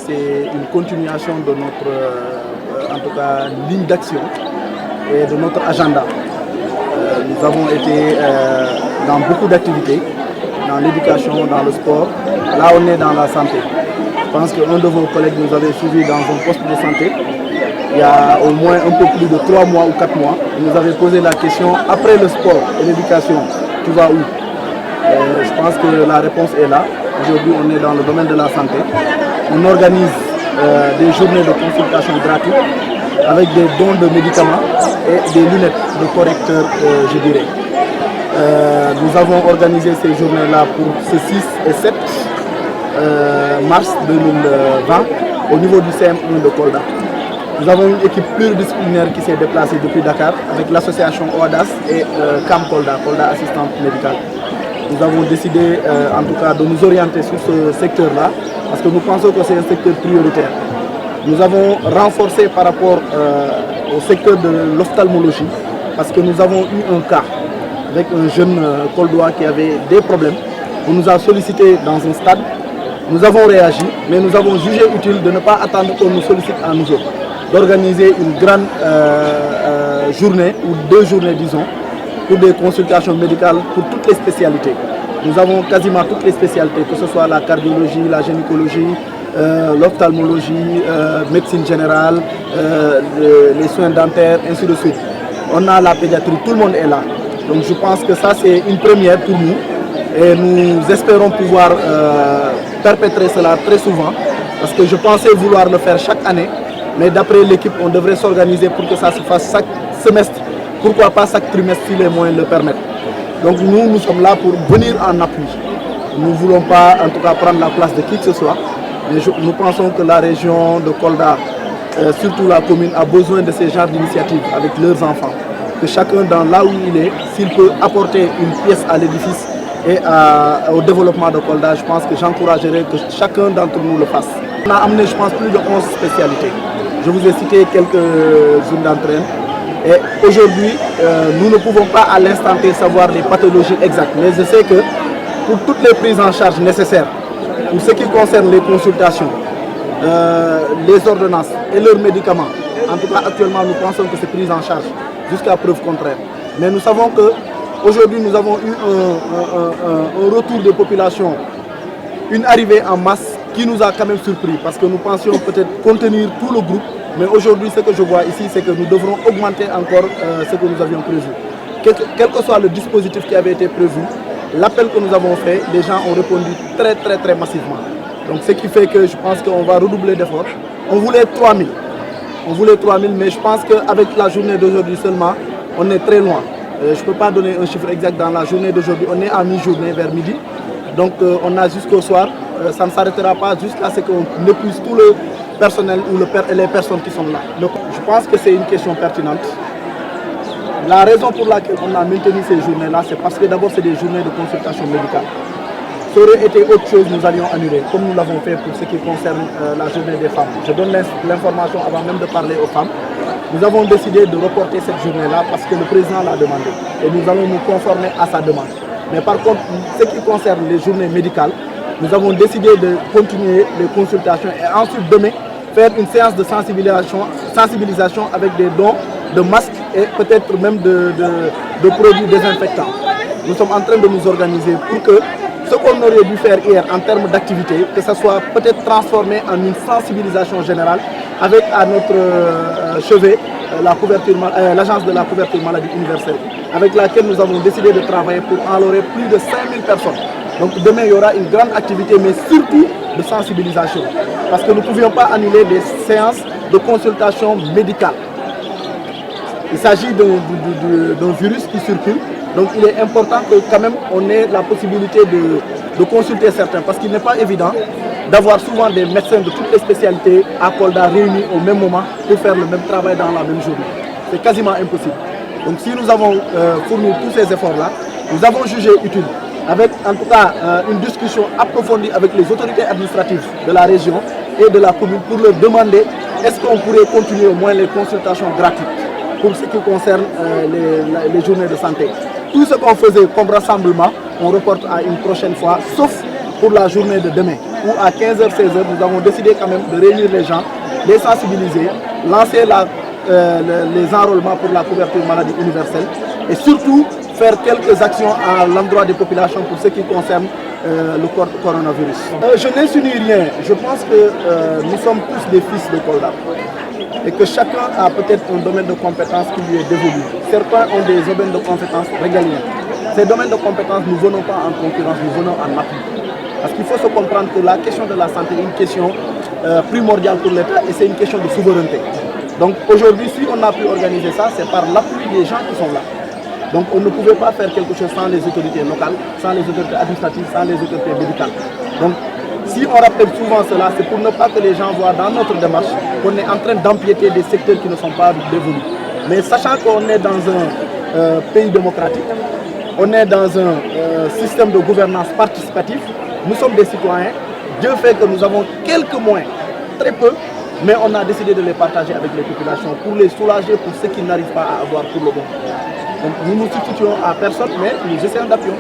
c'est une continuation de notre en tout cas, ligne d'action et de notre agenda. Nous avons été dans beaucoup d'activités, dans l'éducation, dans le sport. Là, on est dans la santé. Je pense qu'un de vos collègues nous avait suivi dans un poste de santé. Il y a au moins un peu plus de 3 mois ou 4 mois. Il nous avait posé la question, après le sport et l'éducation, tu vas où? Je pense que la réponse est là. Aujourd'hui, on est dans le domaine de la santé. On organise des journées de consultation gratuites avec des dons de médicaments et des lunettes de correcteurs, je dirais. Nous avons organisé ces journées-là pour ce 6 et 7 mars 2020 au niveau du CM1 de Kolda. Nous avons une équipe pluridisciplinaire qui s'est déplacée depuis Dakar avec l'association OADAS et CAM Kolda, Kolda Assistante Médicale. Nous avons décidé en tout cas de nous orienter sur ce secteur-là parce que nous pensons que c'est un secteur prioritaire. Nous avons renforcé par rapport au secteur de l'ophtalmologie parce que nous avons eu un cas avec un jeune Koldois qui avait des problèmes. On nous a sollicité dans un stade, nous avons réagi, mais nous avons jugé utile de ne pas attendre qu'on nous sollicite à nouveau, d'organiser une grande journée ou 2 journées disons, pour des consultations médicales pour toutes les spécialités. Nous avons quasiment toutes les spécialités, que ce soit la cardiologie, la gynécologie, l'ophtalmologie, médecine générale, les soins dentaires, ainsi de suite. On a la pédiatrie, tout le monde est là. Donc je pense que ça c'est une première pour nous et nous espérons pouvoir perpétrer cela très souvent parce que je pensais vouloir le faire chaque année, mais d'après l'équipe on devrait s'organiser pour que ça se fasse chaque semestre. Pourquoi pas chaque trimestre si les moyens le permettent. Donc nous sommes là pour venir en appui. Nous ne voulons pas en tout cas prendre la place de qui que ce soit. Mais nous pensons que la région de Kolda, surtout la commune, a besoin de ces genres d'initiatives avec leurs enfants. Que chacun dans là où il est, s'il peut apporter une pièce à l'édifice et au développement de Kolda, je pense que j'encouragerais que chacun d'entre nous le fasse. On a amené je pense plus de 11 spécialités. Je vous ai cité quelques-unes d'entre elles. Et aujourd'hui, nous ne pouvons pas à l'instant T savoir les pathologies exactes. Mais je sais que pour toutes les prises en charge nécessaires, pour ce qui concerne les consultations, les ordonnances et leurs médicaments, en tout cas actuellement nous pensons que c'est pris en charge jusqu'à preuve contraire. Mais nous savons qu'aujourd'hui nous avons eu un retour de population, une arrivée en masse qui nous a quand même surpris parce que nous pensions peut-être contenir tout le groupe. Mais aujourd'hui, ce que je vois ici, c'est que nous devrons augmenter encore ce que nous avions prévu. Quel que soit le dispositif qui avait été prévu, l'appel que nous avons fait, les gens ont répondu très massivement. Donc ce qui fait que je pense qu'on va redoubler d'efforts. On voulait 3000. On voulait 3000, mais je pense qu'avec la journée d'aujourd'hui seulement, on est très loin. Je ne peux pas donner un chiffre exact dans la journée d'aujourd'hui. On est à mi-journée, vers midi. Donc on a jusqu'au soir. Ça ne s'arrêtera pas jusqu'à ce qu'on épuise tout le personnel ou les personnes qui sont là. Donc, je pense que c'est une question pertinente. La raison pour laquelle on a maintenu ces journées-là, c'est parce que d'abord c'est des journées de consultation médicale. Ça aurait été autre chose, nous allions annuler, comme nous l'avons fait pour ce qui concerne la journée des femmes. Je donne l'information avant même de parler aux femmes. Nous avons décidé de reporter cette journée-là parce que le président l'a demandé. Et nous allons nous conformer à sa demande. Mais par contre, ce qui concerne les journées médicales, nous avons décidé de continuer les consultations et ensuite demain faire une séance de sensibilisation avec des dons de masques et peut-être même de produits désinfectants. Nous sommes en train de nous organiser pour que ce qu'on aurait dû faire hier en termes d'activité, que ça soit peut-être transformé en une sensibilisation générale avec à notre chevet l'agence de la couverture maladie universelle, avec laquelle nous avons décidé de travailler pour enrôler plus de 5000 personnes. Donc demain, il y aura une grande activité, mais surtout de sensibilisation. Parce que nous ne pouvions pas annuler des séances de consultation médicale. Il s'agit d'un virus qui circule. Donc il est important que quand même on ait la possibilité de consulter certains. Parce qu'il n'est pas évident d'avoir souvent des médecins de toutes les spécialités à Kolda réunis au même moment pour faire le même travail dans la même journée. C'est quasiment impossible. Donc si nous avons fourni tous ces efforts-là, nous avons jugé utile, avec en tout cas une discussion approfondie avec les autorités administratives de la région et de la commune pour leur demander est-ce qu'on pourrait continuer au moins les consultations gratuites pour ce qui concerne les journées de santé. Tout ce qu'on faisait comme rassemblement, on reporte à une prochaine fois, sauf pour la journée de demain. où à 15h, 16h, nous avons décidé quand même de réunir les gens, les sensibiliser, lancer les enrôlements pour la couverture maladie universelle et surtout faire quelques actions à l'endroit des populations pour ce qui concerne le coronavirus. Je n'insinue rien, je pense que nous sommes tous des fils de Kolda et que chacun a peut-être un domaine de compétences qui lui est dévolu. Certains ont des domaines de compétences régaliens. Ces domaines de compétences, nous ne venons pas en concurrence, nous venons en appui. Parce qu'il faut se comprendre que la question de la santé est une question primordiale pour l'État et c'est une question de souveraineté. Donc aujourd'hui, si on a pu organiser ça, c'est par l'appui des gens qui sont là. Donc on ne pouvait pas faire quelque chose sans les autorités locales, sans les autorités administratives, sans les autorités médicales. Donc si on rappelle souvent cela, c'est pour ne pas que les gens voient dans notre démarche qu'on est en train d'empiéter des secteurs qui ne sont pas dévolus. Mais sachant qu'on est dans un pays démocratique, on est dans un système de gouvernance participative, nous sommes des citoyens, Dieu fait que nous avons quelques moyens, très peu, mais on a décidé de les partager avec les populations pour les soulager pour ceux qui n'arrivent pas à avoir pour le bon. Donc nous nous substituons à personne, mais nous essayons d'appuyer.